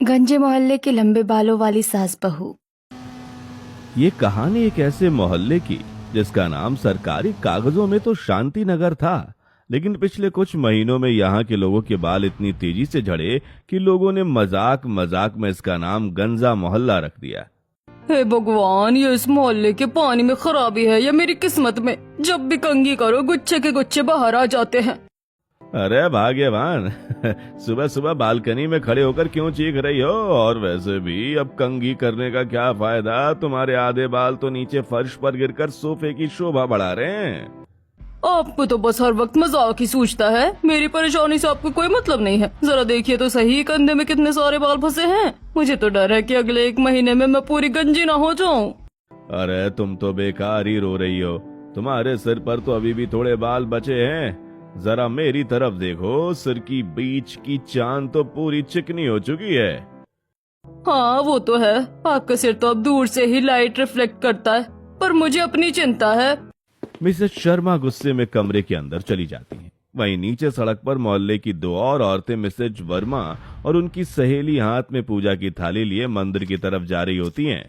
गंजे मोहल्ले के लंबे बालों वाली सास बहू। ये कहानी एक ऐसे मोहल्ले की जिसका नाम सरकारी कागजों में तो शांति नगर था, लेकिन पिछले कुछ महीनों में यहाँ के लोगों के बाल इतनी तेजी से झड़े कि लोगों ने मजाक मजाक में इसका नाम गंजा मोहल्ला रख दिया। हे भगवान, ये इस मोहल्ले के पानी में खराबी है या मेरी किस्मत में? जब भी कंघी करो गुच्छे के गुच्छे बाहर आ जाते हैं। अरे भाग्यवान सुबह सुबह बालकनी में खड़े होकर क्यों चीख रही हो? और वैसे भी अब कंघी करने का क्या फायदा? तुम्हारे आधे बाल तो नीचे फर्श पर गिरकर सोफे की शोभा बढ़ा रहे हैं। आपको तो बस हर वक्त मजाक ही सूझता है। मेरी परेशानी से आपको कोई मतलब नहीं है। जरा देखिए तो सही, कंधे में कितने सारे बाल फंसे हैं। मुझे तो डर है कि अगले 1 महीने में मैं पूरी गंजी ना हो जाऊं। अरे तुम तो बेकार ही रो रही हो। तुम्हारे सिर पर तो अभी भी थोड़े बाल बचे हैं। जरा मेरी तरफ देखो, सिर की बीच की चांद तो पूरी चिकनी हो चुकी है। हाँ वो तो है, आपका सिर तो अब दूर से ही लाइट रिफ्लेक्ट करता है, पर मुझे अपनी चिंता है। मिसेस शर्मा गुस्से में कमरे के अंदर चली जाती हैं। वहीं नीचे सड़क पर मोहल्ले की 2 और औरतें मिसेज वर्मा और उनकी सहेली हाथ में पूजा की थाली लिए मंदिर की तरफ जा रही होती हैं।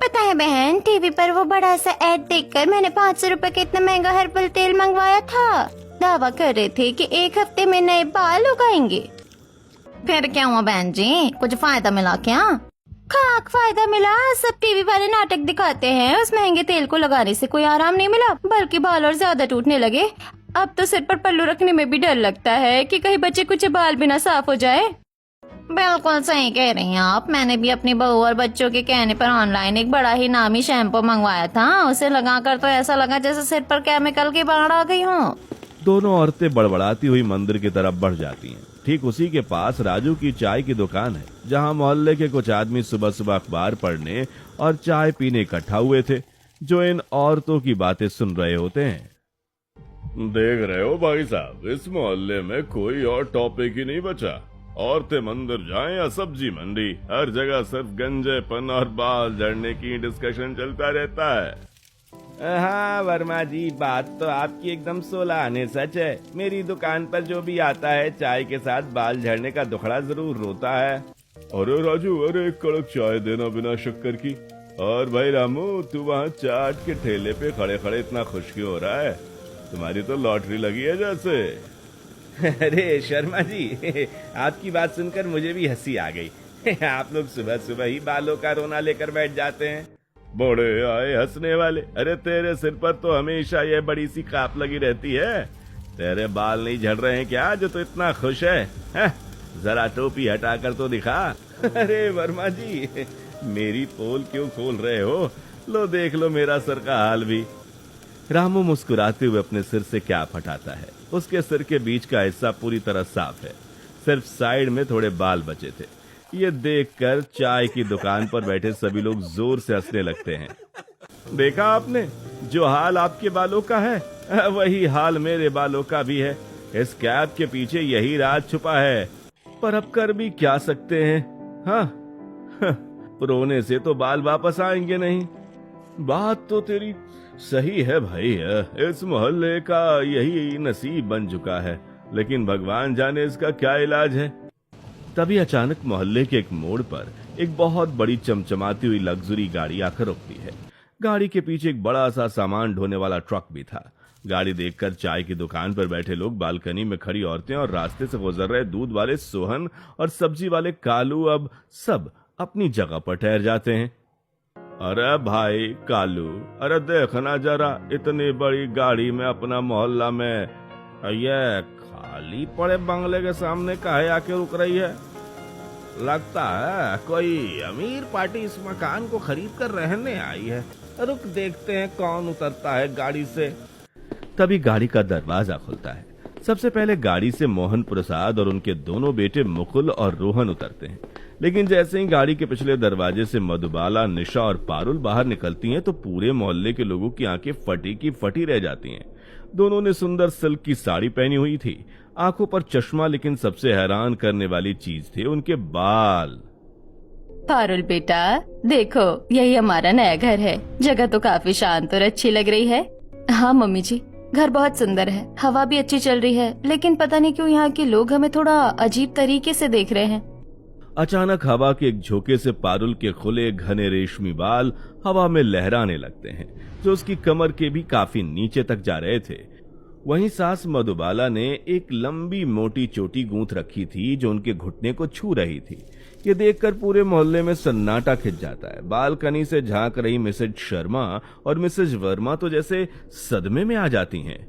पता है बहन, टीवी पर वो बड़ा सा एड देखकर मैंने 500 रुपए का इतना महंगा हर्बल तेल मंगवाया था। दावा कर रहे थे कि 1 हफ्ते में नए बाल उगाएंगे। फिर क्या हुआ बहन जी, कुछ फायदा मिला क्या? खाक फायदा मिला। सब टीवी वाले नाटक दिखाते हैं, उस महंगे तेल को लगाने से कोई आराम नहीं मिला, बल्कि बाल और ज्यादा टूटने लगे। अब तो सिर पर पल्लू रखने में भी डर लगता है कि कहीं बचे कुछ बाल भी ना साफ हो जाए। बिल्कुल सही कह रही हैं आप। मैंने भी अपनी बहू और बच्चों के कहने पर ऑनलाइन एक बड़ा ही नामी शैम्पू मंगवाया था। उसे लगाकर तो ऐसा लगा जैसे सिर पर केमिकल की बाढ़ आ गई हो। दोनों औरतें बड़बड़ाती हुई मंदिर की तरफ बढ़ जाती हैं। ठीक उसी के पास राजू की चाय की दुकान है, जहां मोहल्ले के कुछ आदमी सुबह सुबह अखबार पढ़ने और चाय पीने इकट्ठा हुए थे, जो इन औरतों की बातें सुन रहे होते हैं। देख रहे हो भाई साहब, इस मोहल्ले में कोई और टॉपिक ही नहीं बचा। औरतें मंदिर जाएं या सब्जी मंडी, हर जगह सिर्फ गंजेपन और बाल झड़ने की डिस्कशन चलता रहता है। हाँ वर्मा जी, बात तो आपकी एकदम 16 आने सच है। मेरी दुकान पर जो भी आता है चाय के साथ बाल झड़ने का दुखड़ा जरूर रोता है। अरे राजू, अरे एक कड़क चाय देना बिना शक्कर की। और भाई रामू, तू वहाँ चाट के ठेले पे खड़े खड़े इतना खुश क्यों हो रहा है? तुम्हारी तो लॉटरी लगी है जैसे। अरे शर्मा जी, आपकी बात सुनकर मुझे भी हंसी आ गई। आप लोग सुबह सुबह ही बालों का रोना लेकर बैठ जाते हैं। बड़े आए हंसने वाले। अरे तेरे सिर पर तो हमेशा ये बड़ी सी काप लगी रहती है। तेरे बाल नहीं झड़ रहे हैं क्या, जो तो इतना खुश है? जरा टोपी हटाकर तो दिखा। अरे वर्मा जी, मेरी पोल क्यों खोल रहे हो? लो देख लो मेरा सर का हाल भी। रामू मुस्कुराते हुए अपने सिर से कैप हटाता है। उसके सिर के बीच का हिस्सा पूरी तरह साफ है, सिर्फ साइड में थोड़े बाल बचे थे। ये देखकर चाय की दुकान पर बैठे सभी लोग जोर से हंसने लगते हैं। देखा आपने, जो हाल आपके बालों का है वही हाल मेरे बालों का भी है। इस कैप के पीछे यही राज छुपा है, पर अब कर भी क्या सकते हैं? हाँ रोने से तो बाल वापस आएंगे नहीं। बात तो तेरी सही है भाई, इस मोहल्ले का यही नसीब बन चुका है, लेकिन भगवान जाने इसका क्या इलाज है। तभी अचानक मोहल्ले के एक मोड़ पर एक बहुत बड़ी चमचमाती हुई लग्जरी गाड़ी आकर रुकती है। गाड़ी के पीछे एक बड़ा सा सामान ढोने वाला ट्रक भी था। गाड़ी देखकर चाय की दुकान पर बैठे लोग, बालकनी में खड़ी औरतें और रास्ते से गुजर रहे दूध वाले सोहन और सब्जी वाले कालू अब सब अपनी जगह पर ठहर जाते हैं। अरे भाई कालू, अरे देखना जरा, इतनी बड़ी गाड़ी में अपना मोहल्ला में ये खाली पड़े बंगले के सामने काहे आके रुक रही है? लगता है कोई अमीर पार्टी इस मकान को खरीद कर रहने आई है। रुक देखते हैं कौन उतरता है गाड़ी से। तभी गाड़ी का दरवाजा खुलता है। सबसे पहले गाड़ी से मोहन प्रसाद और उनके दोनों बेटे मुकुल और रोहन उतरते हैं, लेकिन जैसे ही गाड़ी के पिछले दरवाजे से मधुबाला, निशा और पारुल बाहर निकलती हैं तो पूरे मोहल्ले के लोगों की आंखें फटी की फटी रह जाती हैं। दोनों ने सुंदर सिल्क की साड़ी पहनी हुई थी, आंखों पर चश्मा, लेकिन सबसे हैरान करने वाली चीज थे उनके बाल। पारुल बेटा देखो, यही हमारा नया घर है। जगह तो काफी शांत और अच्छी लग रही है। हाँ मम्मी जी, घर बहुत सुंदर है, हवा भी अच्छी चल रही है, लेकिन पता नहीं क्यों यहाँ के लोग हमें थोड़ा अजीब तरीके से देख रहे हैं। अचानक हवा के एक झोंके से पारुल के खुले घने रेशमी बाल हवा में लहराने लगते हैं, जो उसकी कमर के भी काफी नीचे तक जा रहे थे। वहीं सास मधुबाला ने एक लंबी मोटी चोटी गूंथ रखी थी जो उनके घुटने को छू रही थी। ये देखकर पूरे मोहल्ले में सन्नाटा खिंच जाता है। बालकनी से झांक रही मिसेज शर्मा और मिसेज वर्मा तो जैसे सदमे में आ जाती हैं।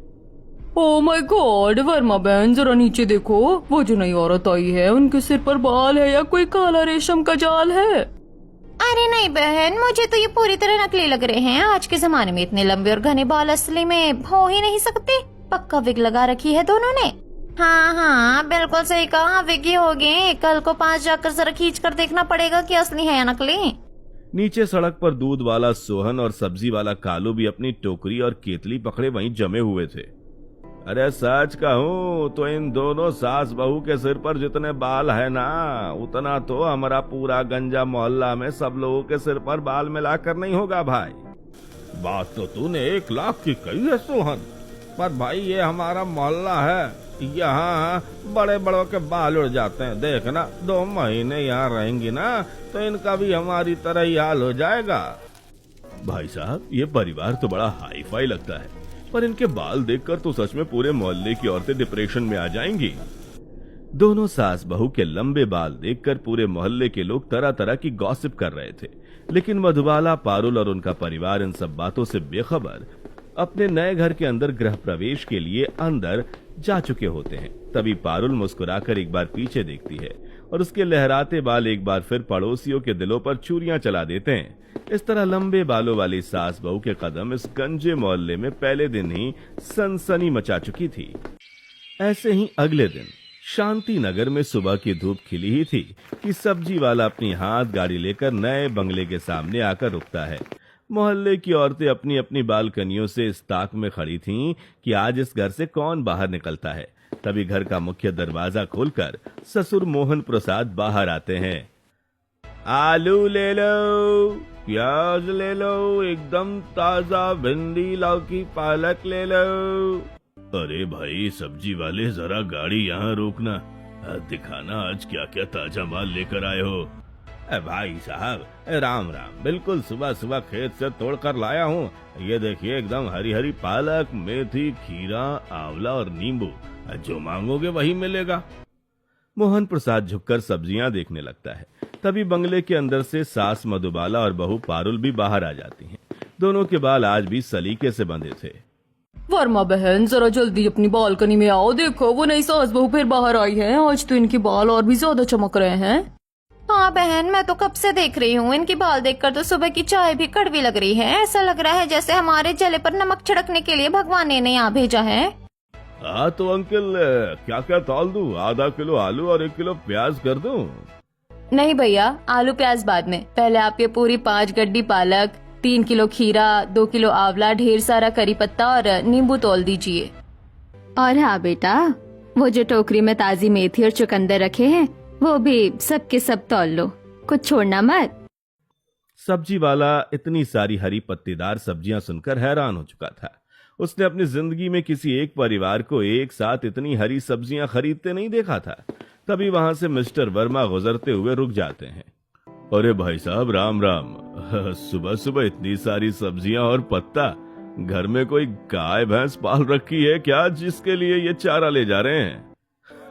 ओह माय गॉड, वर्मा बहन जरा नीचे देखो, वो जो नई औरत आई है उनके सिर पर बाल है या कोई काला रेशम का जाल है? अरे नहीं बहन, मुझे तो ये पूरी तरह नकली लग रहे हैं। आज के जमाने में इतने लंबे और घने बाल असली में हो ही नहीं सकते। पक्का विग लगा रखी है दोनों ने। हाँ हाँ बिल्कुल सही कहा, विग ही होगी। कल को पास जाकर जरा खींच कर देखना पड़ेगा कि असली है या नकली। नीचे सड़क पर दूध वाला सोहन और सब्जी वाला कालू भी अपनी टोकरी और केतली पकड़े वहीं जमे हुए थे। अरे सच कहूं तो इन दोनों सास बहू के सिर पर जितने बाल है ना, उतना तो हमारा पूरा गंजा मोहल्ला में सब लोगों के सिर पर बाल मिलाकर नहीं होगा भाई। बात तो तूने 1 लाख की कही है सोहन, पर भाई ये हमारा मोहल्ला है, यहाँ बड़े बड़ों के बाल उड़ जाते हैं। देखना 2 महीने यहाँ रहेंगी ना तो इनका भी हमारी तरह ही हाल हो जाएगा। भाई साहब, ये परिवार तो बड़ा हाई फाई लगता है, पर इनके बाल देखकर तो सच में पूरे मोहल्ले की औरतें डिप्रेशन में आ जाएंगी। दोनों सास बहू के लंबे बाल देखकर पूरे मोहल्ले के लोग तरह तरह की गॉसिप कर रहे थे, लेकिन मधुबाला, पारुल और उनका परिवार इन सब बातों से बेखबर अपने नए घर के अंदर गृह प्रवेश के लिए अंदर जा चुके होते हैं। तभी पारुल मुस्कुराकर एक बार पीछे देखती है और उसके लहराते बाल एक बार फिर पड़ोसियों के दिलों पर छुरियां चला देते हैं। इस तरह लंबे बालों वाली सास बहू के कदम इस गंजे मोहल्ले में पहले दिन ही सनसनी मचा चुकी थी। ऐसे ही अगले दिन शांति नगर में सुबह की धूप खिली ही थी कि सब्जी वाला अपनी हाथ गाड़ी लेकर नए बंगले के सामने आकर रुकता है। मोहल्ले की औरतें अपनी अपनी बालकनियों से इस ताक में खड़ी थीं कि आज इस घर से कौन बाहर निकलता है। तभी घर का मुख्य दरवाजा खोलकर ससुर मोहन प्रसाद बाहर आते हैं। आलू ले लो, प्याज ले लो, एकदम ताजा भिंडी, लौकी, पालक ले लो। अरे भाई सब्जी वाले, जरा गाड़ी यहाँ रोकना, दिखाना आज क्या क्या ताजा माल लेकर आए हो। भाई साहब राम राम, बिल्कुल सुबह सुबह खेत से तोड़ कर लाया हूँ। ये देखिए एकदम हरी हरी पालक, मेथी, खीरा, आंवला और नींबू, जो मांगोगे वही मिलेगा। मोहन प्रसाद झुककर सब्जियां देखने लगता है। तभी बंगले के अंदर से सास मधुबाला और बहू पारुल भी बाहर आ जाती हैं। दोनों के बाल आज भी सलीके से बंधे थे। वर्मा बहन जरा जल्दी अपनी बालकनी में आओ, देखो वो नई सास बहू फिर बाहर आई है। आज तो इनके बाल और भी ज्यादा चमक रहे हैं। हाँ बहन, मैं तो कब से देख रही हूँ। इनकी बाल देखकर तो सुबह की चाय भी कड़वी लग रही है। ऐसा लग रहा है जैसे हमारे जले पर नमक छिड़कने के लिए भगवान ने इन्हें यहाँ भेजा है। हाँ तो अंकल क्या क्या तौल दूं? आधा किलो आलू और 1 किलो प्याज कर दूं? नहीं भैया, आलू प्याज बाद में। पहले आप ये पूरी 5 गड्डी पालक, 3 किलो खीरा, 2 किलो आंवला, ढेर सारा करी पत्ता और नींबू तौल दीजिए। और हाँ बेटा, वो जो टोकरी में ताजी मेथी और चुकंदर रखे हैं वो भी सब के सब तौल लो, कुछ छोड़ना मत। सब्जी वाला इतनी सारी हरी पत्तेदार सब्जियां सुनकर हैरान हो चुका था। उसने अपनी जिंदगी में किसी एक परिवार को एक साथ इतनी हरी सब्जियां खरीदते नहीं देखा था। तभी वहां से मिस्टर वर्मा गुजरते हुए रुक जाते हैं। अरे भाई साहब राम राम, सुबह सुबह इतनी सारी सब्जियां और पत्ता, घर में कोई गाय भैंस पाल रखी है क्या जिसके लिए ये चारा ले जा रहे हैं?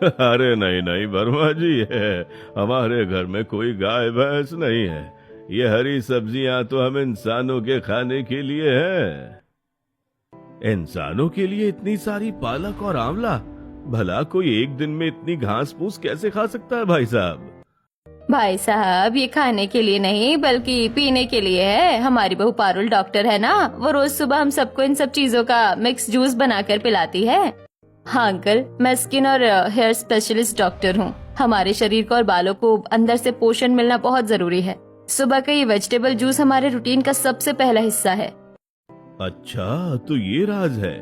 अरे नहीं नहीं वर्मा जी, है हमारे घर में कोई गाय भैंस नहीं है। ये हरी सब्जियां तो हम इंसानों के खाने के लिए है। इंसानों के लिए इतनी सारी पालक और आंवला? भला कोई एक दिन में इतनी घास फूस कैसे खा सकता है भाई साहब? भाई साहब ये खाने के लिए नहीं बल्कि पीने के लिए है। हमारी बहू पारुल डॉक्टर है ना, वो रोज सुबह हम सबको इन सब चीजों का मिक्स जूस बनाकर पिलाती है। हाँ अंकल, मैं स्किन और हेयर स्पेशलिस्ट डॉक्टर हूँ। हमारे शरीर को और बालों को अंदर से पोषण मिलना बहुत जरूरी है। सुबह का ये वेजिटेबल जूस हमारे रूटीन का सबसे पहला हिस्सा है। अच्छा तो ये राज है।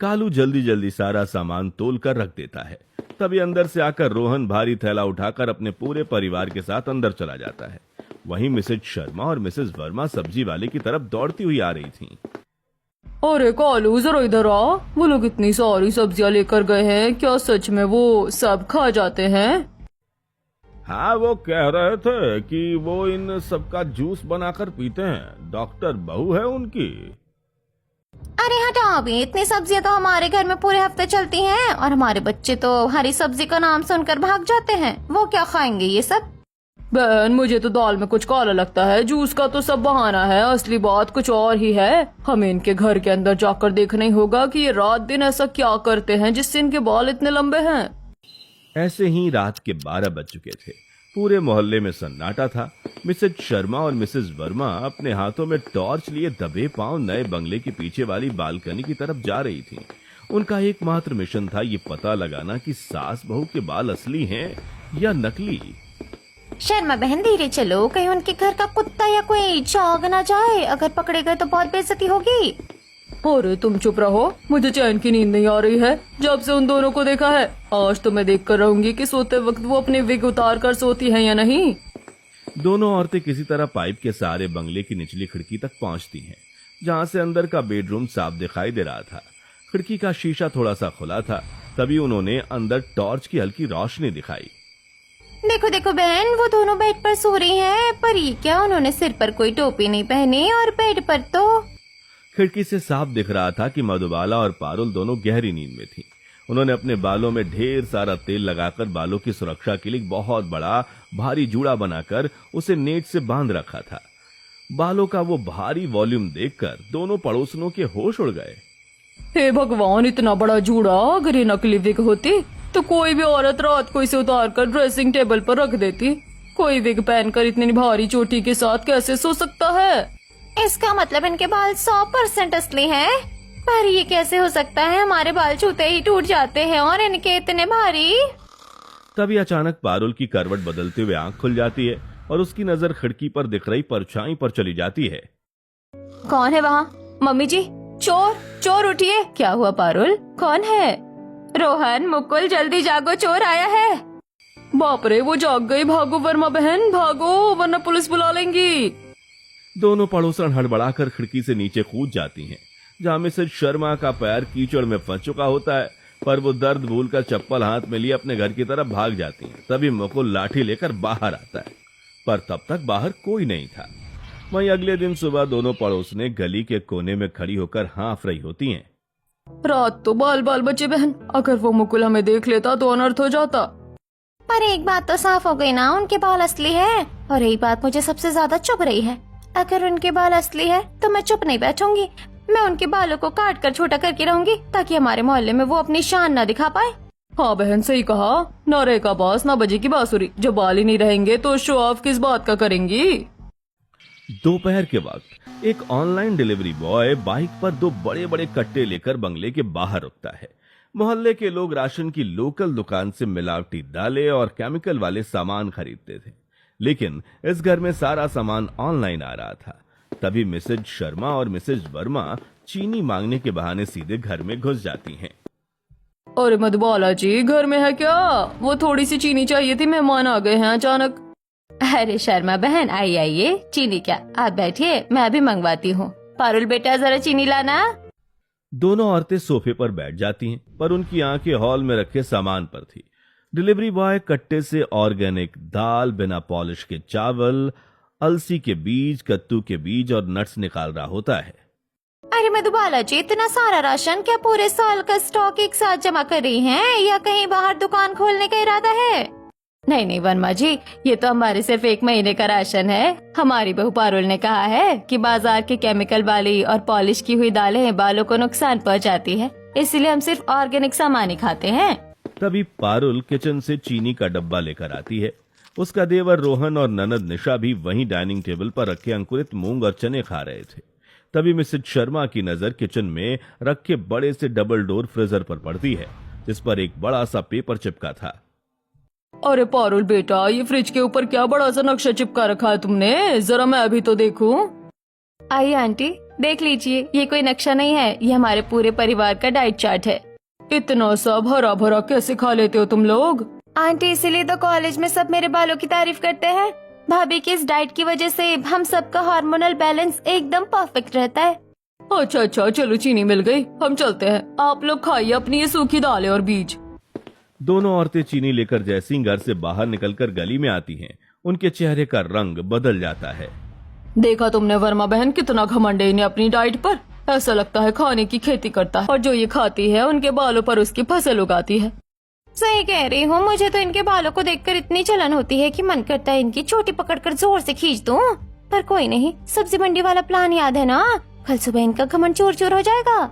कालू जल्दी जल्दी सारा सामान तोल कर रख देता है। तभी अंदर से आकर रोहन भारी थैला उठाकर अपने पूरे परिवार के साथ अंदर चला जाता है। वहीं मिसेज शर्मा और मिसेज वर्मा सब्जी वाले की तरफ दौड़ती हुई आ रही थीं। अरे कालू जरा इधर आ, वो लोग इतनी सारी सब्जियां लेकर गए हैं, क्या सच में वो सब खा जाते हैं? हाँ, वो कह रहे थे कि वो इन सबका जूस बनाकर पीते हैं। डॉक्टर बहू है उनकी। अरे हटाओ अभी, इतनी सब्जियां तो हमारे घर में पूरे हफ्ते चलती हैं और हमारे बच्चे तो हरी सब्जी का नाम सुनकर भाग जाते हैं। वो क्या खाएंगे ये सब? बहन मुझे तो दाल में कुछ काला लगता है, जूस का तो सब बहाना है, असली बात कुछ और ही है। हमें इनके घर के अंदर जाकर देखना ही होगा कि ये रात दिन ऐसा क्या करते हैं जिससे इनके बाल इतने लंबे हैं। ऐसे ही रात के 12 बज चुके थे। पूरे मोहल्ले में सन्नाटा था। मिसेज शर्मा और मिसेज वर्मा अपने हाथों में टॉर्च लिए दबे पांव नए बंगले के पीछे वाली बालकनी की तरफ जा रही थी। उनका एकमात्र मिशन था ये पता लगाना कि सास बहू के बाल असली हैं या नकली। शर्मा बहन धीरे चलो, कहीं उनके घर का कुत्ता या कोई जाग ना जाए। अगर पकड़े गए तो बहुत बेइज्जती होगी। अरे तुम चुप रहो, मुझे चैन की नींद नहीं आ रही है जब से उन दोनों को देखा है। आज तो मैं देख कर रहूंगी कि सोते वक्त वो अपने विग उतार कर सोती हैं या नहीं। दोनों औरतें किसी तरह पाइप के सहारे बंगले की निचली खिड़की तक पहुंचती हैं, जहां से अंदर का बेडरूम साफ दिखाई दे रहा था। खिड़की का शीशा थोड़ा सा खुला था। तभी उन्होंने अंदर टॉर्च की हल्की रोशनी दिखाई। देखो देखो बहन, वो दोनों बेड पर सो रही हैं। पर ये क्या, उन्होंने सिर पर कोई टोपी नहीं पहनी और बेड पर तो। खिड़की से साफ दिख रहा था कि मधुबाला और पारुल दोनों गहरी नींद में थी। उन्होंने अपने बालों में ढेर सारा तेल लगाकर बालों की सुरक्षा के लिए बहुत बड़ा भारी जूड़ा बनाकर उसे नेट से बांध रखा था। बालों का वो भारी वॉल्यूम देखकर दोनों पड़ोसनों के होश उड़ गए। हे भगवान, इतना बड़ा जूड़ा! अगर ये नकली विग होती तो कोई भी औरत रात को इसे उतार कर ड्रेसिंग टेबल पर रख देती। कोई विग पहनकर इतनी भारी चोटी के साथ कैसे सो सकता है? इसका मतलब इनके बाल 100% असली हैं। पर ये कैसे हो सकता है? हमारे बाल छूते ही टूट जाते हैं और इनके इतने भारी। तभी अचानक पारुल की करवट बदलते हुए आंख खुल जाती है और उसकी नजर खिड़की पर दिख रही परछाई पर चली जाती है। कौन है वहाँ? मम्मी जी, चोर चोर उठिए। क्या हुआ पारुल, कौन है? रोहन, मुकुल, जल्दी जागो, चोर आया है। बाप रे, वो जाग गई। भागो वर्मा बहन, भागो वरना पुलिस बुला लेंगी। दोनों पड़ोसन हड़बड़ाकर खिड़की से नीचे कूद जाती हैं, जहां मिसेज शर्मा का पैर कीचड़ में फंस चुका होता है। पर वो दर्द भूलकर चप्पल हाथ में लिए अपने घर की तरफ भाग जाती हैं। तभी मुकुल लाठी लेकर बाहर आता है, पर तब तक बाहर कोई नहीं था। वहीं अगले दिन सुबह दोनों पड़ोसने गली के कोने में खड़ी होकर हाँफ रही होती हैं। रात तो बाल बाल बचे बहन, अगर वो मुकुल हमें देख लेता तो अनर्थ हो जाता। पर एक बात तो साफ हो गई ना, उनके बाल असली है। और यही बात मुझे सबसे ज्यादा चुभ रही है। अगर उनके बाल असली है तो मैं चुप नहीं बैठूंगी। मैं उनके बालों को काट कर छोटा करके रहूंगी ताकि हमारे मोहल्ले में वो अपनी शान न दिखा पाए। हाँ बहन, सही कहा। न रहेगा बास न बजेगी बांसुरी। जब बाल ही नहीं रहेंगे तो शो ऑफ किस बात का करेंगी? दोपहर के वक्त एक ऑनलाइन डिलीवरी बॉय बाइक पर 2 बड़े बड़े कट्टे लेकर बंगले के बाहर रुकता है। मोहल्ले के लोग राशन की लोकल दुकान से मिलावटी दालें और केमिकल वाले सामान खरीदते थे, लेकिन इस घर में सारा सामान ऑनलाइन आ रहा था। तभी मिसेज शर्मा और मिसेज वर्मा चीनी मांगने के बहाने सीधे घर में घुस जाती हैं। अरे मधुबाला जी, घर में है क्या? वो थोड़ी सी चीनी चाहिए थी, मेहमान आ गए हैं अचानक। अरे शर्मा बहन, आइए, चीनी क्या, आप बैठिए, मैं अभी मंगवाती हूँ। पारुल बेटा, जरा चीनी लाना। दोनों औरतें सोफे पर बैठ जाती हैं, पर उनकी आंखें हॉल में रखे सामान पर थी। डिलीवरी बॉय कट्टे से ऑर्गेनिक दाल, बिना पॉलिश के चावल, अलसी के बीज, कद्दू के बीज और नट्स निकाल रहा होता है। अरे मधुबाला जी, इतना सारा राशन क्या पूरे साल का स्टॉक एक साथ जमा कर रही हैं या कहीं बाहर दुकान खोलने का इरादा है? नहीं नहीं वर्मा जी, ये तो हमारे सिर्फ 1 महीने का राशन है। हमारी बहू पारुल ने कहा है कि बाजार के केमिकल वाली और पॉलिश की हुई दालें बालों को नुकसान पहुंचाती है, इसलिए हम सिर्फ ऑर्गेनिक सामान ही खाते हैं। तभी पारुल किचन से चीनी का डब्बा लेकर आती है। उसका देवर रोहन और ननद निशा भी वहीं डाइनिंग टेबल पर रखे अंकुरित मूंग और चने खा रहे थे। तभी मिसेज शर्मा की नजर किचन में रखे बड़े से डबल डोर फ्रीजर पर पड़ती है, जिस पर एक बड़ा सा पेपर चिपका था। अरे पारुल बेटा, ये फ्रिज के ऊपर क्या बड़ा सा नक्शा चिपका रखा है तुमने? जरा मैं अभी तो देखूं। आइए आंटी, देख लीजिए, ये कोई नक्शा नहीं है, ये हमारे पूरे परिवार का डाइट चार्ट है। इतना सब हरा भरा कैसे खा लेते हो तुम लोग? आंटी, इसीलिए तो कॉलेज में सब मेरे बालों की तारीफ करते हैं। भाभी की इस डाइट की वजह से हम सबका हार्मोनल बैलेंस एकदम परफेक्ट रहता है। अच्छा, चलो चीनी मिल गई, हम चलते हैं। आप लोग खाइए अपनी ये सूखी दालें और बीज। दोनों औरतें चीनी लेकर जैसे ही घर से बाहर निकलकर गली में आती हैं, उनके चेहरे का रंग बदल जाता है। देखा तुमने वर्मा बहन, कितना घमंड है इन्हें अपनी डाइट पर। ऐसा लगता है खाने की खेती करता है और जो ये खाती है उनके बालों पर उसकी फसल उगाती है। सही कह रही हूँ, मुझे तो इनके बालों को देखकर इतनी जलन होती है कि मन करता है इनकी चोटी पकड़कर जोर से खींच दूं। पर कोई नहीं, सब्जी मंडी वाला प्लान याद है ना, कल सुबह इनका घमंड चूर चूर हो जाएगा।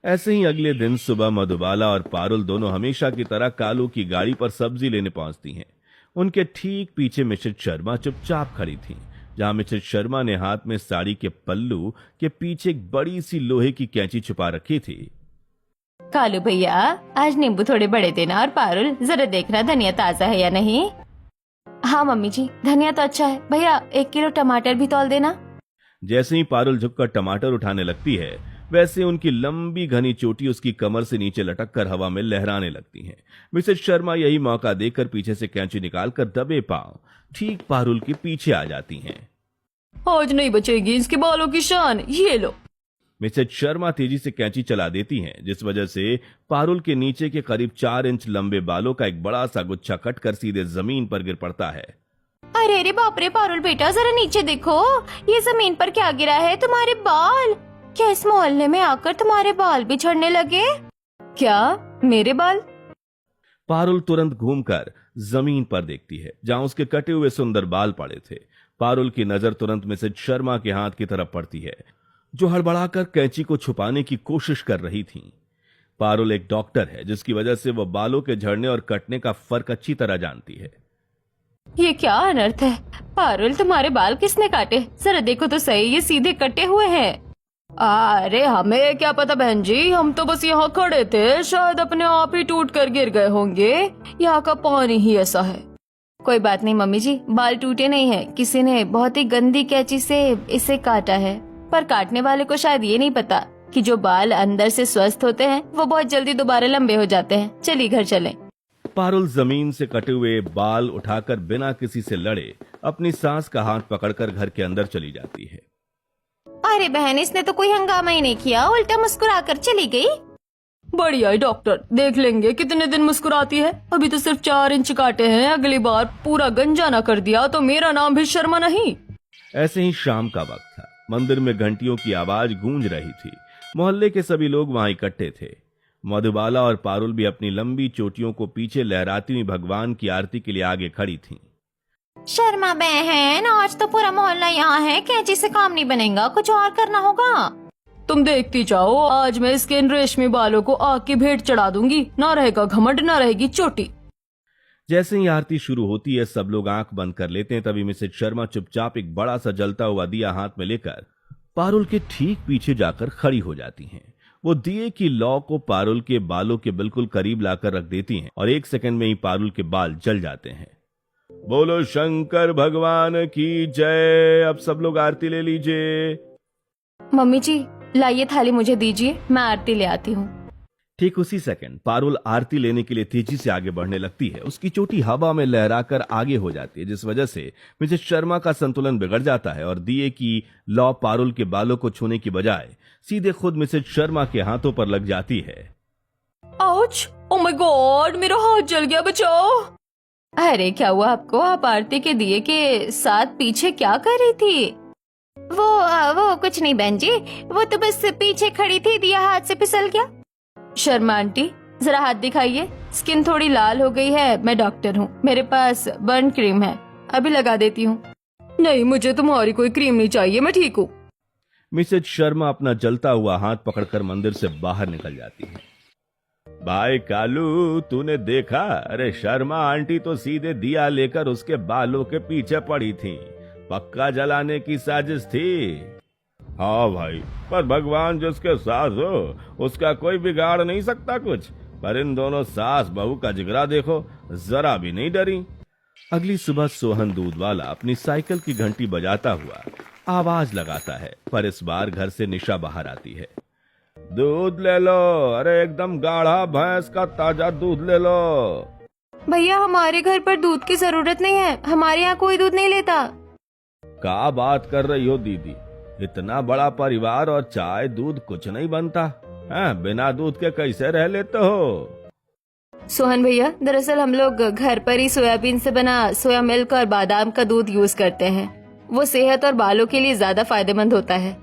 ऐसे ही अगले दिन सुबह मधुबाला और पारुल दोनों हमेशा की तरह कालू की गाड़ी पर सब्जी लेने पहुंचती हैं। उनके ठीक पीछे मिसेज शर्मा चुपचाप खड़ी थीं, जहां मिसेज शर्मा ने हाथ में साड़ी के पल्लू के पीछे एक बड़ी सी लोहे की कैंची छुपा रखी थी। कालू भैया, आज नींबू थोड़े बड़े देना, और पारुल जरा देखना धनिया ताजा है या नहीं। हाँ मम्मी जी, धनिया तो अच्छा है। भैया 1 किलो टमाटर भी तौल देना। जैसे ही पारुल झुककर टमाटर उठाने लगती है, वैसे उनकी लंबी घनी चोटी उसकी कमर से नीचे लटक कर हवा में लहराने लगती हैं। मिसेज शर्मा यही मौका देकर पीछे से कैंची निकालकर दबे पांव ठीक पारुल के पीछे आ जाती हैं। आज नहीं बचेगी इसके बालों की शान, ये लो। मिसेज शर्मा तेजी से कैंची चला देती हैं, जिस वजह से पारुल के नीचे के करीब 4 इंच लंबे बालों का एक बड़ा सा गुच्छा कटकर सीधे जमीन पर गिर पड़ता है। अरे रे बाप रे पारुल बेटा, जरा नीचे देखो, ये जमीन पर क्या गिरा है? तुम्हारे बाल। क्या इस मोहल्ले में आकर तुम्हारे बाल भी झड़ने लगे? क्या मेरे बाल? पारुल तुरंत घूमकर जमीन पर देखती है, जहां उसके कटे हुए सुंदर बाल पड़े थे। पारुल की नजर तुरंत मिसेज शर्मा के हाथ की तरफ पड़ती है, जो हड़बड़ाकर कैंची को छुपाने की कोशिश कर रही थीं। पारुल एक डॉक्टर है, जिसकी वजह से वह बालों के झड़ने और कटने का फर्क अच्छी तरह जानती है। ये क्या अनर्थ है? पारुल, तुम्हारे बाल किसने काटे? जरा देखो तो सही, ये सीधे कटे हुए हैं। अरे हमें क्या पता बहन जी, हम तो बस यहाँ खड़े थे, शायद अपने आप ही टूट कर गिर गए होंगे। यहाँ का पानी ही ऐसा है। कोई बात नहीं मम्मी जी, बाल टूटे नहीं है, किसी ने बहुत ही गंदी कैंची से इसे काटा है। पर काटने वाले को शायद ये नहीं पता कि जो बाल अंदर से स्वस्थ होते हैं वो बहुत जल्दी दोबारा लंबे हो जाते हैं। चलिए घर चलें। पारुल जमीन से कटे हुए बाल उठाकर बिना किसी से लड़े अपनी सास का हाथ पकड़कर घर के अंदर चली जाती है। अरे बहन, इसने तो कोई हंगामा ही नहीं किया, उल्टा मुस्कुराकर चली गई। बढ़िया है डॉक्टर, देख लेंगे कितने दिन मुस्कुराती है। अभी तो सिर्फ 4 इंच काटे हैं, अगली बार पूरा गंजा ना कर दिया तो मेरा नाम भी शर्मा नहीं। ऐसे ही शाम का वक्त था। मंदिर में घंटियों की आवाज गूंज रही थी। मोहल्ले के सभी लोग वहां इकट्ठे थे। मधुबाला और पारुल भी अपनी लंबी चोटियों को पीछे लहराती हुई भगवान की आरती के लिए आगे खड़ी थीं। शर्मा बहन, आज तो पूरा मोहल्ला यहाँ है, कैंची से काम नहीं बनेगा, कुछ और करना होगा। तुम देखती जाओ, आज मैं इसके इन रेशमी बालों को आग की भेंट चढ़ा दूंगी। ना रहेगा घमंड, ना रहेगी चोटी। जैसे ही आरती शुरू होती है, सब लोग आंख बंद कर लेते हैं। तभी मिसेज शर्मा चुपचाप एक बड़ा सा जलता हुआ दिया हाथ में लेकर पारुल के ठीक पीछे जाकर खड़ी हो जाती हैं। वो दिए की लौ को पारुल के बालों के बिल्कुल करीब लाकर रख देती हैं और 1 सेकंड में ही पारुल के बाल जल जाते हैं। बोलो शंकर भगवान की जय। अब सब लोग आरती ले लीजिए। मम्मी जी, लाइए थाली मुझे दीजिए, मैं आरती ले आती हूँ। ठीक उसी सेकंड पारुल आरती लेने के लिए तेजी से आगे बढ़ने लगती है। उसकी चोटी हवा में लहराकर आगे हो जाती है, जिस वजह से मिसेज शर्मा का संतुलन बिगड़ जाता है और दिए की लौ पारुल के बालों को छूने की बजाय सीधे खुद मिसेज शर्मा के हाथों पर लग जाती है। आउच! ओह माय गॉड, मेरा हाथ जल गया, बचाओ। अरे क्या हुआ आपको? आप आरती के दिए के साथ पीछे क्या कर रही थी? वो कुछ नहीं बहन जी, वो तो बस पीछे खड़ी थी, दिया हाथ से फिसल गया। शर्मा आंटी, जरा हाथ दिखाइए। स्किन थोड़ी लाल हो गई है। मैं डॉक्टर हूँ, मेरे पास बर्न क्रीम है, अभी लगा देती हूँ। नहीं, मुझे तुम्हारी कोई क्रीम नहीं चाहिए, मैं ठीक हूँ। मिसेज शर्मा अपना जलता हुआ हाथ पकड़कर मंदिर से बाहर निकल जाती है। भाई कालू, तूने देखा? अरे शर्मा आंटी तो सीधे दिया लेकर उसके बालों के पीछे पड़ी थी। पक्का जलाने की साजिश थी। हाँ भाई, पर भगवान जिसके साथ हो उसका कोई बिगाड़ नहीं सकता कुछ। पर इन दोनों सास बहू का जिगरा देखो, जरा भी नहीं डरी। अगली सुबह सोहन दूध वाला अपनी साइकिल की घंटी बजाता हुआ आवाज लगाता है, पर इस बार घर से निशा बाहर आती है। दूध ले लो, अरे एकदम गाढ़ा भैंस का ताजा दूध ले लो। भैया, हमारे घर पर दूध की जरूरत नहीं है, हमारे यहाँ कोई दूध नहीं लेता। क्या बात कर रही हो दीदी? इतना बड़ा परिवार और चाय दूध कुछ नहीं बनता? बिना दूध के कैसे रह लेते हो? सोहन भैया, दरअसल हम लोग घर पर ही सोयाबीन से बना सोया मिल्क और बादाम का दूध यूज करते हैं। वो सेहत और बालों के लिए ज्यादा फायदेमंद होता है।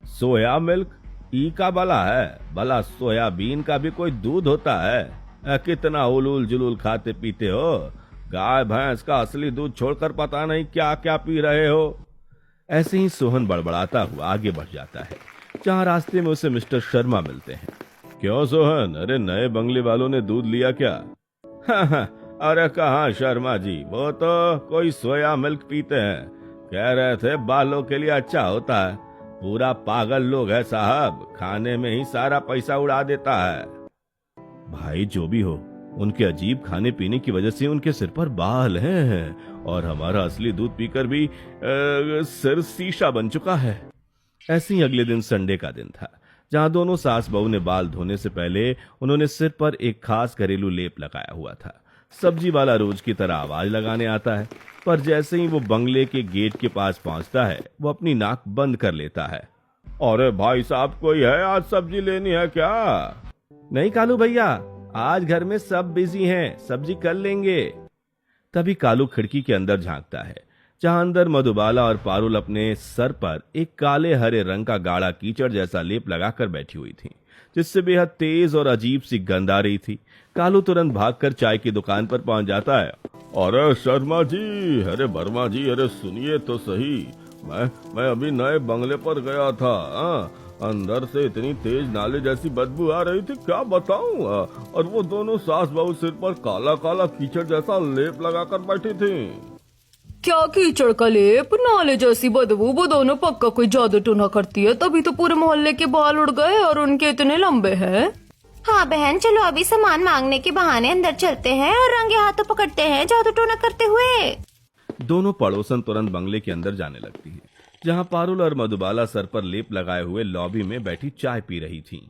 सोया मिल्क ई का भला है? भला सोयाबीन का भी कोई दूध होता है? कितना उलूल जुलूल खाते पीते हो। गाय भैंस का असली दूध छोड़कर पता नहीं क्या क्या पी रहे हो। ऐसे ही सोहन बड़बड़ाता हुआ आगे बढ़ जाता है, जहाँ रास्ते में उसे मिस्टर शर्मा मिलते हैं। क्यों सोहन, अरे नए बंगले वालों ने दूध लिया क्या? अरे कहाँ शर्मा जी, वो तो कोई सोया मिल्क पीते हैं, कह रहे थे बालों के लिए अच्छा होता है। पूरा पागल लोग है साहब, खाने में ही सारा पैसा उड़ा देता है। भाई जो भी हो, उनके अजीब खाने पीने की वजह से उनके सिर पर बाल हैं और हमारा असली दूध पीकर भी सिर शीशा बन चुका है। ऐसे ही अगले दिन संडे का दिन था, जहां दोनों सास बहू ने बाल धोने से पहले उन्होंने सिर पर एक खास घरेलू लेप लगाया हुआ था। सब्जी वाला रोज की तरह आवाज लगाने आता है, पर जैसे ही वो बंगले के गेट के पास पहुंचता है, वो अपनी नाक बंद कर लेता है। अरे भाई साहब, कोई है? आज सब्जी लेनी है क्या? नहीं कालू भैया, आज घर में सब बिजी हैं, सब्जी कर लेंगे। तभी कालू खिड़की के अंदर झांकता है, जहां अंदर मधुबाला और पारुल अपने सर पर एक काले हरे रंग का गाढ़ा कीचड़ जैसा लेप लगाकर बैठी हुई थी, जिससे बेहद तेज और अजीब सी गंध आ रही थी। कालू तुरंत भागकर चाय की दुकान पर पहुंच जाता है। अरे शर्मा जी, अरे वर्मा जी, अरे सुनिए तो सही, मैं अभी नए बंगले पर गया था। अंदर से इतनी तेज नाले जैसी बदबू आ रही थी, क्या बताऊं। और वो दोनों सास बहू सिर पर काला काला कीचड़ जैसा लेप लगाकर बैठी थी। क्या कीचड़ का लेप, नाले जैसी बदबू, वो दोनों पक्का कोई जादू टोना करती है, तभी तो पूरे मोहल्ले के बाल उड़ गए और उनके इतने लंबे हैं। हाँ बहन, चलो अभी सामान मांगने के बहाने अंदर चलते हैं और रंगे हाथों पकड़ते हैं जादू टोना करते हुए। दोनों पड़ोसन तुरंत बंगले के अंदर जाने लगती हैं, जहां पारुल और मधुबाला सर पर लेप लगाए हुए लॉबी में बैठी चाय पी रही थीं।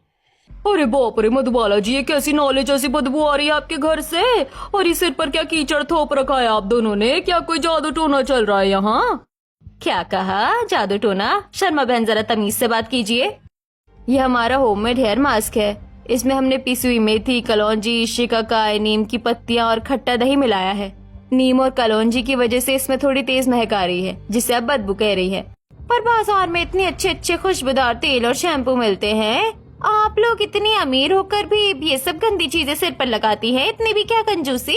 अरे बाप रे मधुबाला जी, ये कैसी नाले जैसी बदबू आ रही है आपके घर से? और इस सिर पर क्या कीचड़ थोप रखा है आप दोनों ने? क्या कोई जादू टोना चल रहा है यहाँ? क्या कहा? जादू टोना? शर्मा बहन, जरा तमीज से बात कीजिए। ये हमारा होममेड हेयर मास्क है। इसमें हमने पिसी हुई मेथी, कलौंजी, शिकाकाई, नीम की पत्तियां और खट्टा दही मिलाया है। नीम और कलौंजी की वजह से इसमें थोड़ी तेज महक आ रही है, जिसे अब बदबू कह रही है। पर बाजार में इतने अच्छे अच्छे खुशबूदार तेल और शैम्पू मिलते हैं, आप लोग इतनी अमीर होकर भी ये सब गंदी चीजें सिर पर लगाती हैं, इतनी भी क्या कंजूसी।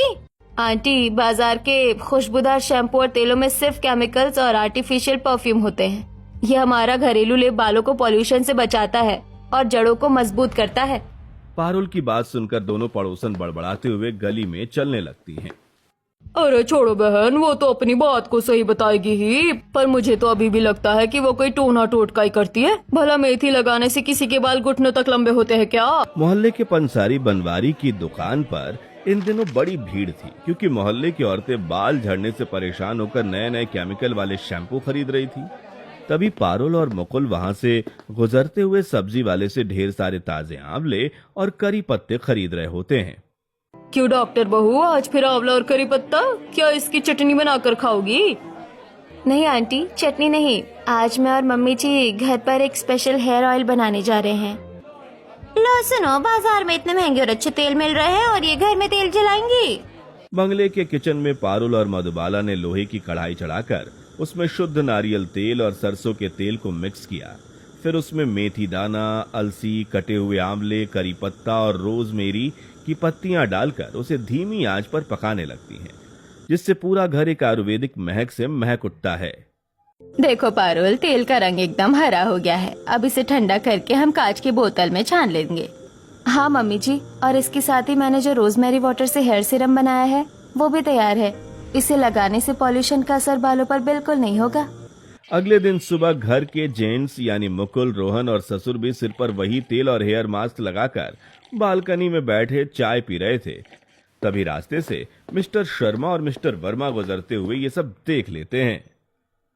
आंटी, बाजार के खुशबूदार शैम्पू और तेलों में सिर्फ केमिकल्स और आर्टिफिशियल परफ्यूम होते हैं। ये हमारा घरेलू लेप बालों को पॉल्यूशन से बचाता है और जड़ों को मजबूत करता है। पारुल की बात सुनकर दोनों पड़ोसन बड़बड़ाते हुए गली में चलने लगती हैं। अरे छोड़ो बहन, वो तो अपनी बात को सही बताएगी ही, पर मुझे तो अभी भी लगता है कि वो कोई टोना टोटका ही करती है। भला मेथी लगाने से किसी के बाल घुटनों तक लंबे होते हैं क्या? मोहल्ले के पंसारी बनवारी की दुकान पर इन दिनों बड़ी भीड़ थी, क्योंकि मोहल्ले की औरतें बाल झड़ने से परेशान होकर नए नए केमिकल वाले शैम्पू खरीद रही थी। तभी पारुल और मुकुल वहां से गुजरते हुए सब्जी वाले से ढेर सारे ताजे आंवले और करी पत्ते खरीद रहे होते हैं। क्यों डॉक्टर बहू, आज फिर आंवला और करी पत्ता? क्या इसकी चटनी बनाकर खाओगी? नहीं आंटी, चटनी नहीं। आज मैं और मम्मी जी घर पर एक स्पेशल हेयर ऑयल बनाने जा रहे हैं। लो सुनो, बाजार में इतने महंगे और अच्छे तेल मिल रहे हैं और ये घर में तेल जलाएंगी। बंगले के किचन में पारुल और मधुबाला ने लोहे की कढ़ाई चढ़ाकर उसमें शुद्ध नारियल तेल और सरसों के तेल को मिक्स किया। फिर उसमें मेथी दाना, अलसी, कटे हुए आंवले, करी पत्ता और रोजमेरी की पत्तियां डालकर उसे धीमी आंच पर पकाने लगती हैं, जिससे पूरा घर एक आयुर्वेदिक महक से महक उठता है। देखो पारुल, तेल का रंग एकदम हरा हो गया है। अब इसे ठंडा करके हम कांच की बोतल में छान लेंगे। हाँ मम्मी जी, और इसके साथ ही मैंने जो रोजमेरी वाटर से हेयर सीरम बनाया है वो भी तैयार है। इसे लगाने से पॉल्यूशन का असर बालों पर बिल्कुल नहीं होगा। अगले दिन सुबह घर के जेंट्स यानी मुकुल, रोहन और ससुर भी सिर पर वही तेल और हेयर मास्क लगाकर बालकनी में बैठे चाय पी रहे थे। तभी रास्ते से मिस्टर शर्मा और मिस्टर वर्मा गुजरते हुए ये सब देख लेते हैं।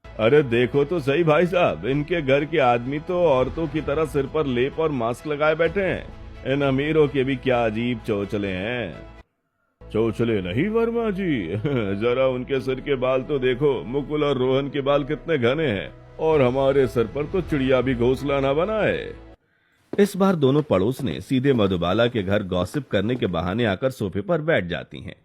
अरे देखो तो सही भाई साहब, इनके घर के आदमी तो औरतों की तरह सिर पर लेप और मास्क लगाए बैठे हैं। इन अमीरों के भी क्या अजीब चौचले हैं। चौचले नहीं वर्मा जी, जरा उनके सिर के बाल तो देखो। मुकुल और रोहन के बाल कितने घने हैं और हमारे सर पर तो चिड़िया भी घोंसला ना बनाए। इस बार दोनों पड़ोसने सीधे मधुबाला के घर गॉसिप करने के बहाने आकर सोफे पर बैठ जाती हैं,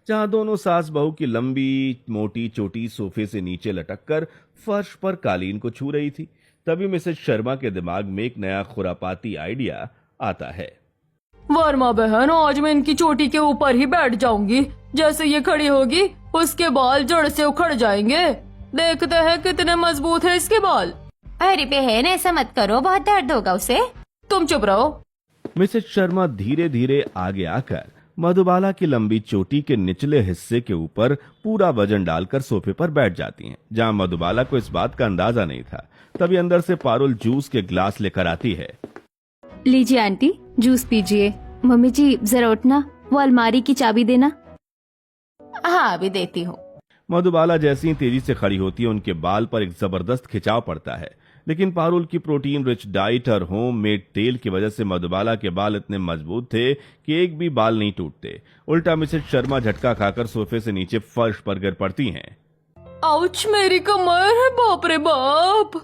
जहां दोनों सास बहू की लंबी मोटी चोटी सोफे से नीचे लटककर फर्श पर कालीन को छू रही थी। तभी मिसेज शर्मा के दिमाग में एक नया खुरापाती आइडिया आता है। वर्मा बहन, आज मैं इनकी चोटी के ऊपर ही बैठ जाऊंगी। जैसे ये खड़ी होगी उसके बाल जड़ से उखड़ जाएंगे। देखते हैं कितने मजबूत है इसके बाल। अरे बहन ऐसा मत करो, बहुत दर्द होगा उसे। तुम चुप रहो। मिसेज शर्मा धीरे धीरे आगे आकर मधुबाला की लंबी चोटी के निचले हिस्से के ऊपर पूरा वजन डालकर सोफे पर बैठ जाती हैं, जहां मधुबाला को इस बात का अंदाजा नहीं था। तभी अंदर से पारुल जूस के ग्लास लेकर आती है। लीजिए आंटी, जूस पीजिए। मम्मी जी जरा उठना, वो अलमारी की चाबी देना। हाँ अभी देती हूँ। मधुबाला जैसी ही तेजी से खड़ी होती है, उनके बाल पर एक जबरदस्त खिंचाव पड़ता है, लेकिन पारुल की प्रोटीन रिच डाइट और होम मेड तेल की वजह से मधुबाला के बाल इतने मजबूत थे कि एक भी बाल नहीं टूटते। उल्टा मिसेज शर्मा झटका खाकर सोफे से नीचे फर्श पर गिर पड़ती हैं। आउच, मेरी कमर है, बाप रे बाप।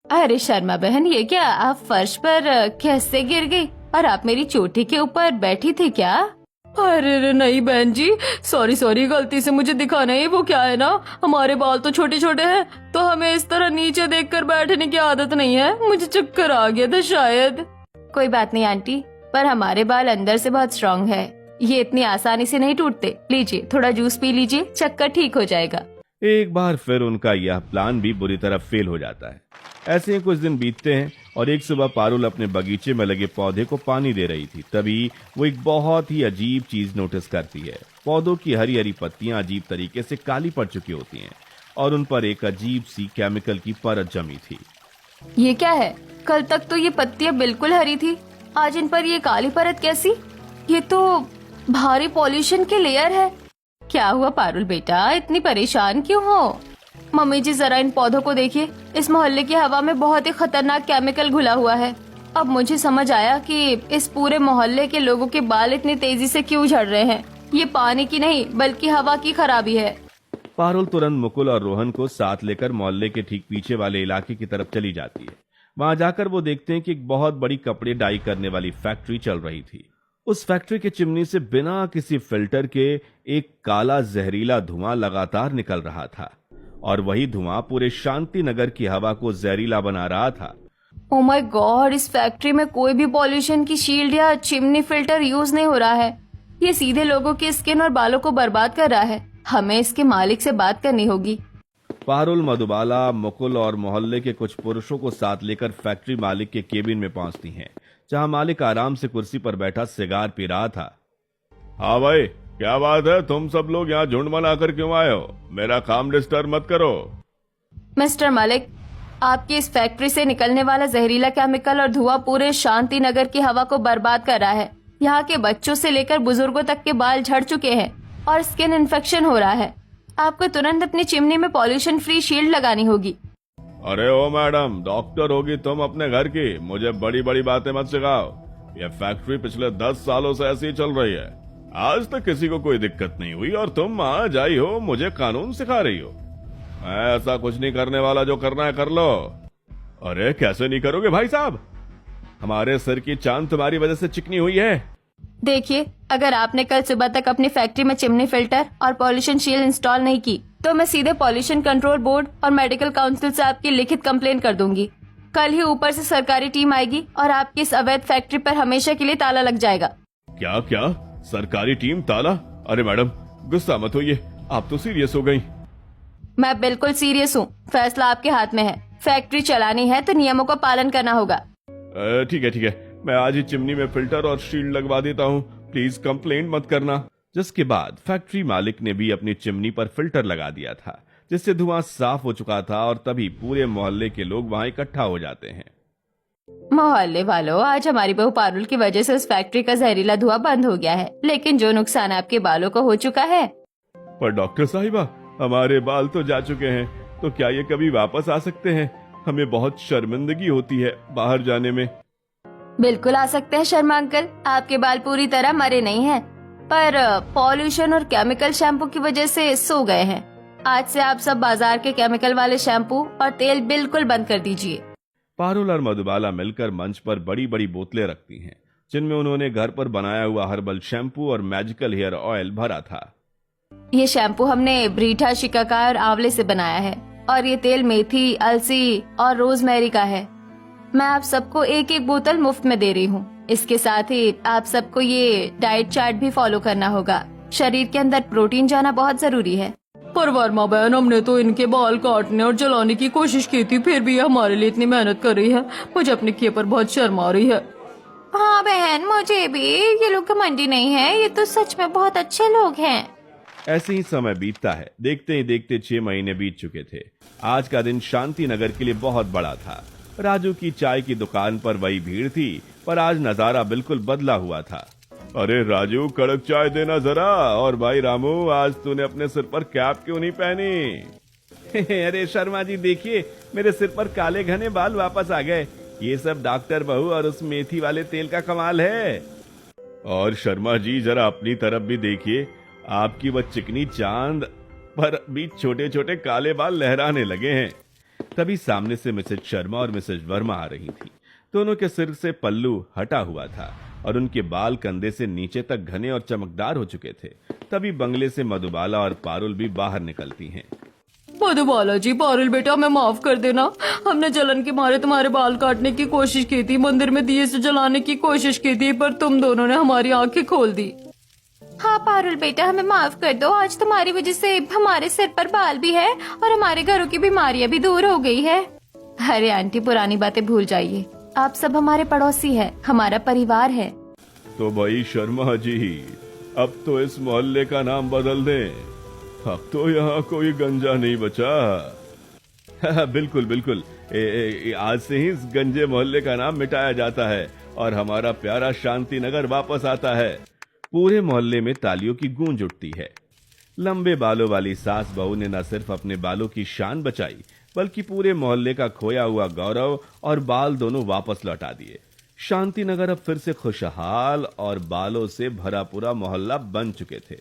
अरे शर्मा बहन, ये क्या, आप फर्श पर कैसे गिर गई? और आप मेरी चोटी के ऊपर बैठी थी क्या? अरे नहीं बहन जी, सॉरी, गलती से मुझे दिखा नहीं। वो क्या है ना, हमारे बाल तो छोटे छोटे हैं, तो हमें इस तरह नीचे देखकर बैठने की आदत नहीं है। मुझे चक्कर आ गया था शायद। कोई बात नहीं आंटी, पर हमारे बाल अंदर से बहुत स्ट्रॉन्ग है, ये इतनी आसानी से नहीं टूटते। लीजिए थोड़ा जूस पी लीजिए, चक्कर ठीक हो जाएगा। एक बार फिर उनका यह प्लान भी बुरी तरह फेल हो जाता है। ऐसे ही कुछ दिन बीतते हैं और एक सुबह पारुल अपने बगीचे में लगे पौधे को पानी दे रही थी। तभी वो एक बहुत ही अजीब चीज नोटिस करती है। पौधों की हरी हरी पत्तियां अजीब तरीके से काली पड़ चुकी होती हैं और उन पर एक अजीब सी केमिकल की परत जमी थी। ये क्या है? कल तक तो ये पत्तियां बिल्कुल हरी थी, आज इन पर ये काली परत कैसी? ये तो भारी पॉल्यूशन के लेयर है। क्या हुआ पारुल बेटा, इतनी परेशान क्यों हो? मम्मी जी जरा इन पौधों को देखिए, इस मोहल्ले की हवा में बहुत ही खतरनाक केमिकल घुला हुआ है। अब मुझे समझ आया कि इस पूरे मोहल्ले के लोगों के बाल इतनी तेजी से क्यों झड़ रहे हैं। ये पानी की नहीं बल्कि हवा की खराबी है। पारुल तुरंत मुकुल और रोहन को साथ लेकर मोहल्ले के ठीक पीछे वाले इलाके की तरफ चली जाती है। वहां जाकर वो देखते हैं कि एक बहुत बड़ी कपड़े डाई करने वाली फैक्ट्री चल रही थी। उस फैक्ट्री के चिमनी से बिना किसी फिल्टर के एक काला जहरीला धुआं लगातार निकल रहा था और वही धुआं पूरे शांति नगर की हवा को जहरीला बना रहा था। ओह माय गॉड, इस फैक्ट्री में कोई भी पॉल्यूशन की शील्ड या चिमनी फिल्टर यूज नहीं हो रहा है। ये सीधे लोगों की स्किन और बालों को बर्बाद कर रहा है। हमें इसके मालिक से बात करनी होगी। पारुल, मधुबाला, मुकुल और मोहल्ले के कुछ पुरुषों को साथ लेकर फैक्ट्री मालिक के केबिन में पहुंचती हैं, जहां मालिक आराम से कुर्सी पर बैठा सिगार पी रहा था। हाँ भाई, क्या बात है? तुम सब लोग यहाँ झुंड बनाकर क्यों आए हो? मेरा काम डिस्टर्ब मत करो। मिस्टर मालिक, आपकी इस फैक्ट्री से निकलने वाला जहरीला केमिकल और धुआं पूरे शांति नगर की हवा को बर्बाद कर रहा है। यहाँ के बच्चों से लेकर बुजुर्गों तक के बाल झड़ चुके हैं और स्किन इन्फेक्शन हो रहा है। आपको तुरंत अपनी चिमनी में पॉल्यूशन फ्री शील्ड लगानी होगी। अरे ओ मैडम, डॉक्टर होगी तुम अपने घर की, मुझे बड़ी बड़ी बातें मत सिखाओ। ये फैक्ट्री पिछले 10 सालों से ऐसी चल रही है, आज तक किसी को कोई दिक्कत नहीं हुई और तुम आज आई हो मुझे कानून सिखा रही हो। मैं ऐसा कुछ नहीं करने वाला, जो करना है कर लो। अरे कैसे नहीं करोगे भाई साहब? हमारे सर की चांद तुम्हारी वजह से चिकनी हुई है। देखिए, अगर आपने कल सुबह तक अपनी फैक्ट्री में चिमनी फिल्टर और पॉल्यूशन शील्ड इंस्टॉल नहीं की तो मैं सीधे पॉल्यूशन कंट्रोल बोर्ड और मेडिकल काउंसिल से आपकी लिखित कंप्लेन कर दूंगी। कल ही ऊपर से सरकारी टीम आएगी और आपकी इस अवैध फैक्ट्री पर हमेशा के लिए ताला लग जाएगा। क्या क्या? सरकारी टीम ताला? अरे मैडम गुस्सा मत होइए, आप तो सीरियस हो गई। मैं बिल्कुल सीरियस हूँ, फैसला आपके हाथ में है। फैक्ट्री चलानी है तो नियमों का पालन करना होगा। ठीक है, मैं आज ही चिमनी में फिल्टर और शील्ड लगवा देता हूँ, प्लीज कंप्लेंट मत करना। जिसके बाद फैक्ट्री मालिक ने भी अपनी चिमनी पर फिल्टर लगा दिया था, जिससे धुआं साफ हो चुका था और तभी पूरे मोहल्ले के लोग वहां इकट्ठा हो जाते हैं। मोहल्ले वालों, आज हमारी बहू पारुल की वजह से उस फैक्ट्री का जहरीला धुआं बंद हो गया है, लेकिन जो नुकसान आपके बालों को हो चुका है। पर डॉक्टर साहिबा, हमारे बाल तो जा चुके हैं, तो क्या ये कभी वापस आ सकते हैं? हमें बहुत शर्मिंदगी होती है बाहर जाने में। बिल्कुल आ सकते हैं शर्मा अंकल, आपके बाल पूरी तरह मरे नहीं हैं, पर पॉल्यूशन और केमिकल शैम्पू की वजह से सो गए हैं। आज से आप सब बाजार के केमिकल वाले शैम्पू और तेल बिल्कुल बंद कर दीजिए। पारुल और मधुबाला मिलकर मंच पर बड़ी बड़ी बोतलें रखती हैं, जिनमें उन्होंने घर पर बनाया हुआ हर्बल शैम्पू और मैजिकल हेयर ऑयल भरा था। ये शैम्पू हमने ब्रीठा, शिकाकाई और आंवले से बनाया है, और ये तेल मेथी, अलसी और रोजमेरी का है। मैं आप सबको एक एक बोतल मुफ्त में दे रही हूँ। इसके साथ ही आप सबको ये डाइट चार्ट भी फॉलो करना होगा। शरीर के अंदर प्रोटीन जाना बहुत जरूरी है। पर वर्मा बहन, हमने तो इनके बाल काटने और जलाने की कोशिश की थी, फिर भी ये हमारे लिए इतनी मेहनत कर रही है। मुझे अपने किए पर बहुत शर्म आ रही है। हाँ बहन, मुझे भी। ये लोग घमंडी नहीं है, ये तो सच में बहुत अच्छे लोग हैं। ऐसे ही समय बीतता है। देखते ही देखते 6 महीने बीत चुके थे। आज का दिन शांति नगर के लिए बहुत बड़ा था। राजू की चाय की दुकान पर वही भीड़ थी, पर आज नजारा बिल्कुल बदला हुआ था। अरे राजू, कड़क चाय देना जरा। और भाई रामू, आज तूने अपने सिर पर कैप क्यों नहीं पहनी? अरे शर्मा जी, देखिए मेरे सिर पर काले घने बाल वापस आ गए। ये सब डॉक्टर बहू और उस मेथी वाले तेल का कमाल है। और शर्मा जी, जरा अपनी तरफ भी देखिए। आपकी वह चिकनी चांद पर भी छोटे छोटे काले बाल लहराने लगे हैं। तभी सामने से मिसेज शर्मा और मिसेज वर्मा आ रही थी। दोनों के सिर से पल्लू हटा हुआ था और उनके बाल कंधे से नीचे तक घने और चमकदार हो चुके थे। तभी बंगले से मधुबाला और पारुल भी बाहर निकलती हैं। मधुबाला जी, पारुल बेटा, हमें माफ कर देना। हमने जलन के मारे तुम्हारे बाल काटने की कोशिश की थी, मंदिर में दिए से जलाने की कोशिश की थी, पर तुम दोनों ने हमारी आंखें खोल दी। हाँ पारुल बेटा, हमें माफ कर दो। आज तुम्हारी वजह से हमारे सिर पर बाल भी है और हमारे घरों की बीमारियां भी दूर हो गई है। अरे आंटी, पुरानी बातें भूल जाइए। आप सब हमारे पड़ोसी है, हमारा परिवार है। तो भाई शर्मा जी, अब तो इस मोहल्ले का नाम बदल दें। अब तो यहाँ कोई गंजा नहीं बचा। बिल्कुल बिल्कुल, आज से ही इस गंजे मोहल्ले का नाम मिटाया जाता है और हमारा प्यारा शांति नगर वापस आता है। पूरे मोहल्ले में तालियों की गूंज उठती है। लंबे बालों वाली सास बहू ने न सिर्फ अपने बालों की शान बचाई, बल्कि पूरे मोहल्ले का खोया हुआ गौरव और बाल दोनों वापस लौटा दिए। शांति नगर अब फिर से खुशहाल और बालों से भरा पूरा मोहल्ला बन चुके थे।